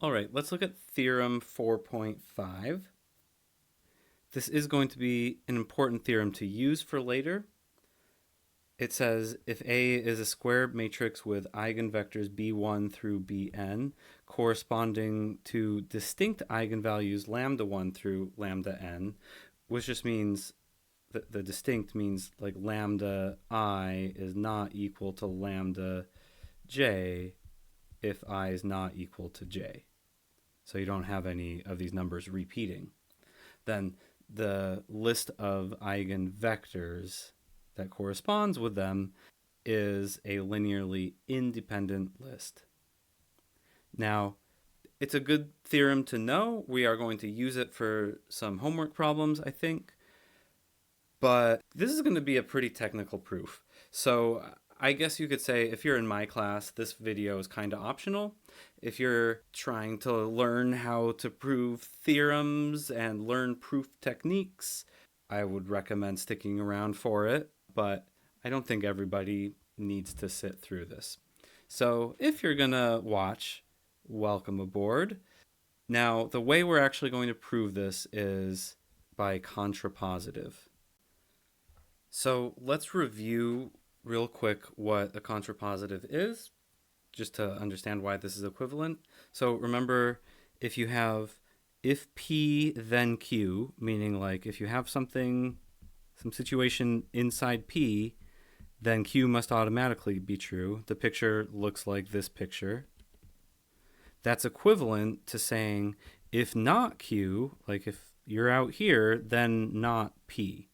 All right, let's look at Theorem 4.5. This is going to be an important theorem to use for later. It says if A is a square matrix with eigenvectors b1 through bn corresponding to distinct eigenvalues lambda 1 through lambda n, which just means that the distinct means like lambda I is not equal to lambda j if I is not equal to j. So you don't have any of these numbers repeating. Then the list of eigenvectors that corresponds with them is a linearly independent list. Now, it's a good theorem to know. We are going to use it for some homework problems, I think. But this is going to be a pretty technical proof. So I guess you could say if you're in my class, this video is kind of optional. If you're trying to learn how to prove theorems and learn proof techniques, I would recommend sticking around for it, but I don't think everybody needs to sit through this. So if you're going to watch, welcome aboard. Now, the way we're actually going to prove this is by contrapositive. So let's review real quick what a contrapositive is, just to understand why this is equivalent. So remember, if you have if P then Q, meaning like if you have some situation inside P, then Q must automatically be true. The picture looks like this picture. That's equivalent to saying if not Q, like if you're out here, then not P.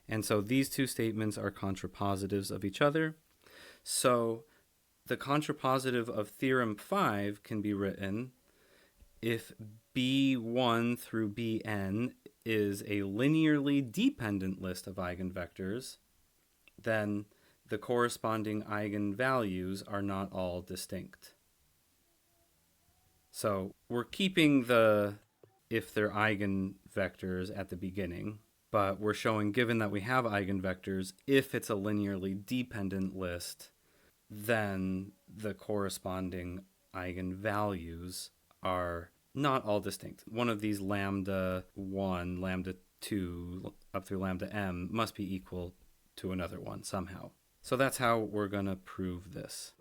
And so these two statements are contrapositives of each other. So the contrapositive of Theorem 5 can be written if B1 through Bn is a linearly dependent list of eigenvectors, then the corresponding eigenvalues are not all distinct. So we're keeping the if they're eigenvectors at the beginning, but we're showing, given that we have eigenvectors, if it's a linearly dependent list, then the corresponding eigenvalues are not all distinct. One of these lambda 1, lambda 2, up through lambda m must be equal to another one somehow. So that's how we're going to prove this.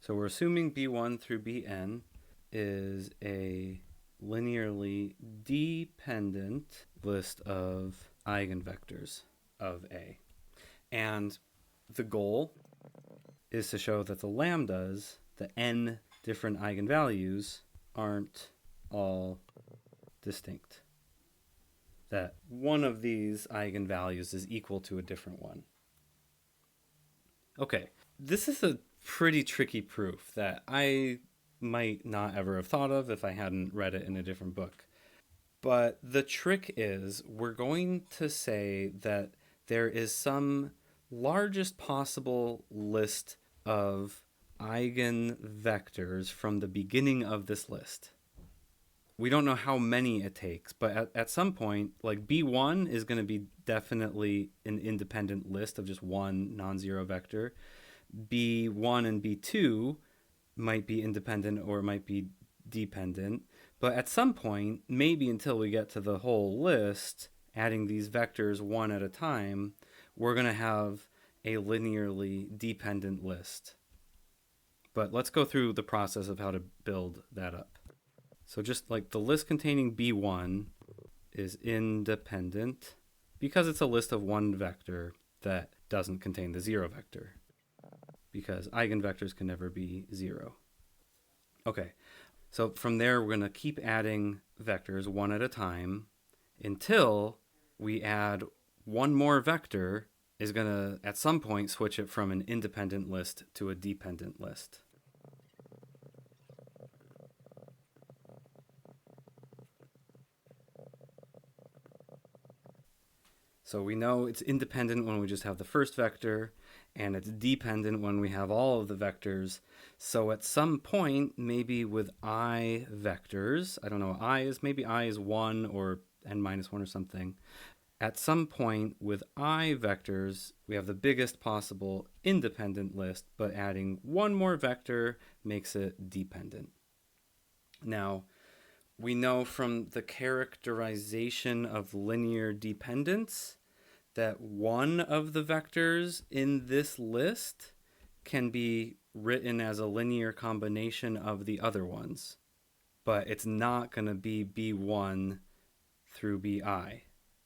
So we're assuming b1 through bn is a linearly dependent list of eigenvectors of A. And the goal is to show that the lambdas, the n different eigenvalues, aren't all distinct. That one of these eigenvalues is equal to a different one. Okay, this is a pretty tricky proof that I might not ever have thought of if I hadn't read it in a different book. But the trick is we're going to say that there is some largest possible list of eigenvectors from the beginning of this list. We don't know how many it takes, but at some point, like B1 is going to be definitely an independent list of just one non-zero vector. B1 and B2 might be independent or it might be dependent. But at some point, maybe until we get to the whole list, adding these vectors one at a time, we're going to have a linearly dependent list. But let's go through the process of how to build that up. So just like the list containing B1 is independent because it's a list of one vector that doesn't contain the zero vector, because eigenvectors can never be zero. Okay, so from there we're going to keep adding vectors one at a time until we add one more vector is going to at some point switch it from an independent list to a dependent list. So we know it's independent when we just have the first vector, and it's dependent when we have all of the vectors. So at some point, maybe with I vectors, I don't know what I is, maybe I is 1 or n minus 1 or something, at some point with I vectors, we have the biggest possible independent list, but adding one more vector makes it dependent. Now, we know from the characterization of linear dependence that one of the vectors in this list can be written as a linear combination of the other ones, but it's not going to be B1 through BI,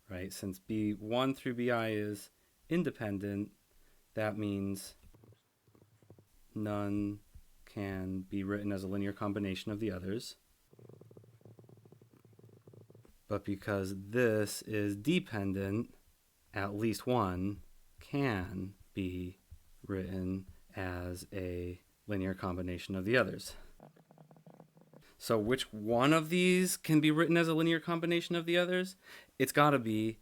right? Since B1 through BI is independent, that means none can be written as a linear combination of the others. But because this is dependent, at least one can be written as a linear combination of the others. So which one of these can be written as a linear combination of the others? It's got to be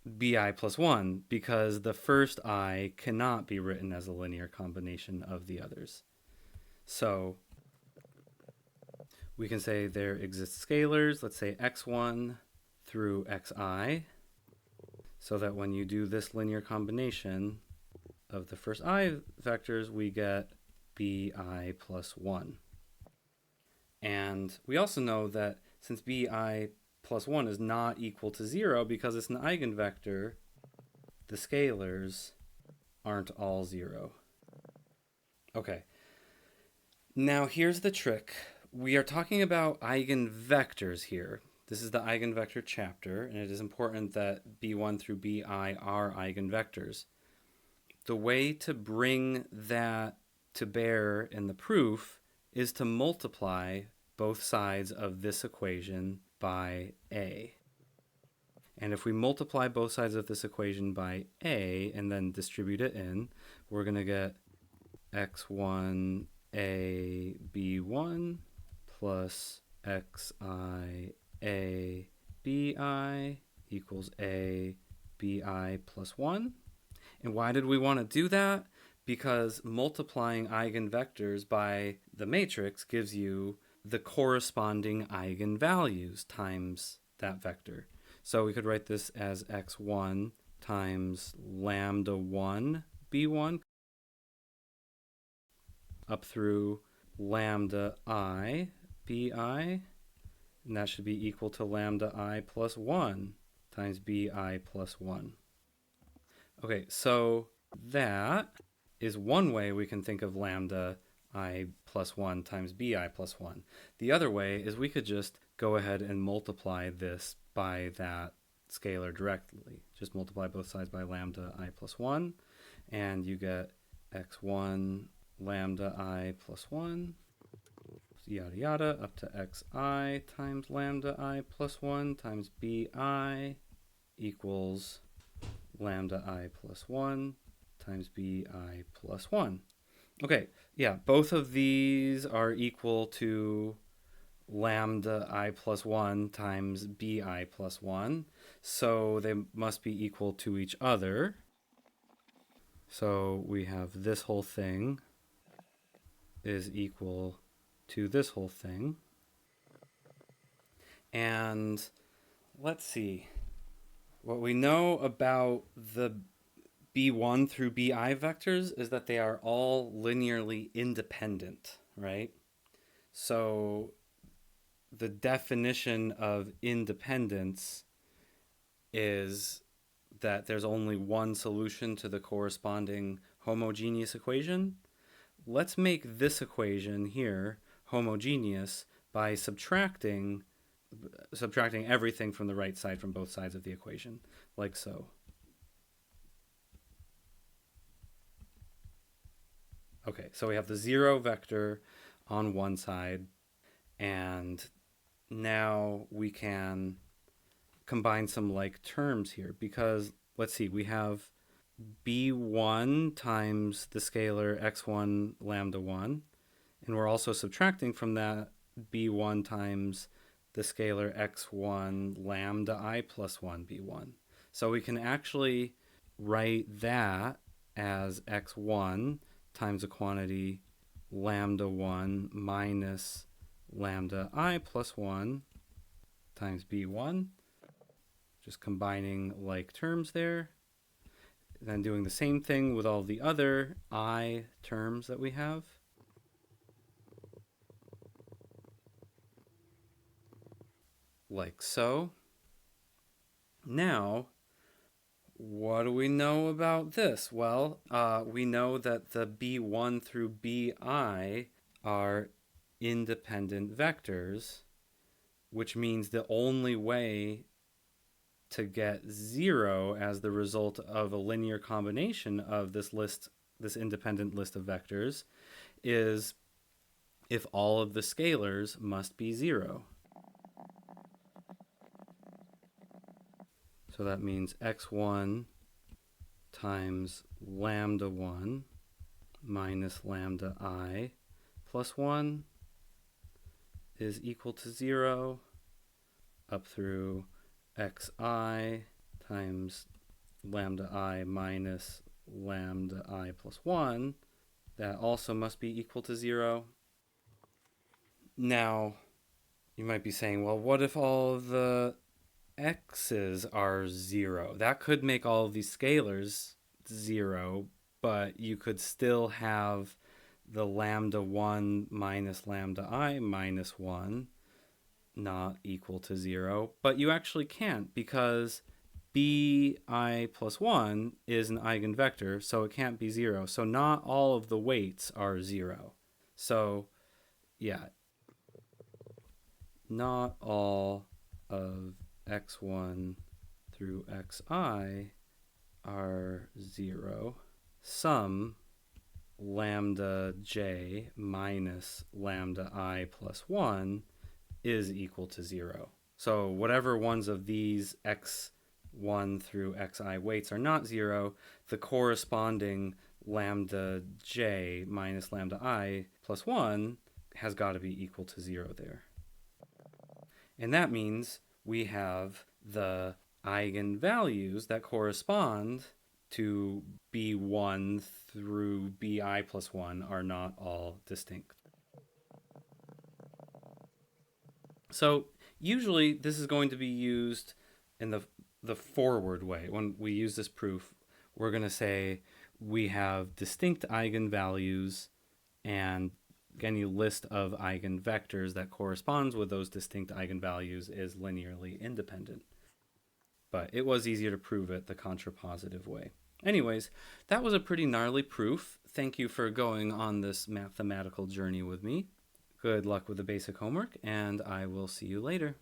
bi plus 1, because the first I cannot be written as a linear combination of the others. So we can say there exist scalars, let's say x1 through xi, so that when you do this linear combination of the first I vectors, we get bi plus 1. And we also know that since bi plus 1 is not equal to 0 because it's an eigenvector, the scalars aren't all 0. Okay. Now here's the trick. We are talking about eigenvectors here. This is the eigenvector chapter, and it is important that b1 through bi are eigenvectors. The way to bring that to bear in the proof is to multiply both sides of this equation by a. And if we multiply both sides of this equation by a and then distribute it in, we're going to get x1 a b1 plus xi a bi equals a bi plus 1. And why did we want to do that? Because multiplying eigenvectors by the matrix gives you the corresponding eigenvalues times that vector. So we could write this as x1 times lambda 1 b1 up through lambda I bi, and that should be equal to lambda I plus 1 times bi plus 1. Okay, so that is one way we can think of lambda I plus 1 times bi plus 1. The other way is we could just go ahead and multiply this by that scalar directly. Just multiply both sides by lambda I plus 1, and you get x1 lambda I plus 1, yada yada, up to xi times lambda I plus 1 times bi equals lambda I plus 1 times bi plus 1. Okay, yeah, both of these are equal to lambda I plus 1 times bi plus 1, so they must be equal to each other. So we have this whole thing is equal to this whole thing. And let's see. What we know about the b1 through bi vectors is that they are all linearly independent, right? So the definition of independence is that there's only one solution to the corresponding homogeneous equation. Let's make this equation here homogeneous by subtracting everything from the right side from both sides of the equation, like so. Okay, so we have the 0 vector on one side, and now we can combine some like terms here, because let's see, we have b1 times the scalar x1 lambda 1, and we're also subtracting from that b1 times the scalar x1 lambda I plus 1 b1. So we can actually write that as x1 times a quantity lambda 1 minus lambda I plus 1 times b1, Just combining like terms there. Then doing the same thing with all the other I terms that we have. Like so. Now, what do we know about this? Well, we know that the b1 through bi are independent vectors, which means the only way to get 0 as the result of a linear combination of this independent list of vectors, is if all of the scalars must be 0. So that means x1 times lambda 1 minus lambda I plus 1 is equal to 0 up through xi times lambda I minus lambda I plus 1. That also must be equal to 0. Now, you might be saying, well, what if all of the x's are 0? That could make all of these scalars 0, but you could still have the lambda 1 minus lambda I minus 1 not equal to 0. But you actually can't, because bi plus 1 is an eigenvector, so it can't be 0. So not all of the weights are 0. So, yeah, not all of x1 through xi are 0. Some lambda j minus lambda I plus 1 is equal to 0. So whatever ones of these x1 through xi weights are not 0, the corresponding lambda j minus lambda I plus 1 has got to be equal to 0 there. And that means we have the eigenvalues that correspond to b1 through bi plus 1 are not all distinct. So usually this is going to be used in the forward way. When we use this proof, we're going to say we have distinct eigenvalues, and any list of eigenvectors that corresponds with those distinct eigenvalues is linearly independent. But it was easier to prove it the contrapositive way. Anyways, that was a pretty gnarly proof. Thank you for going on this mathematical journey with me. Good luck with the basic homework, and I will see you later.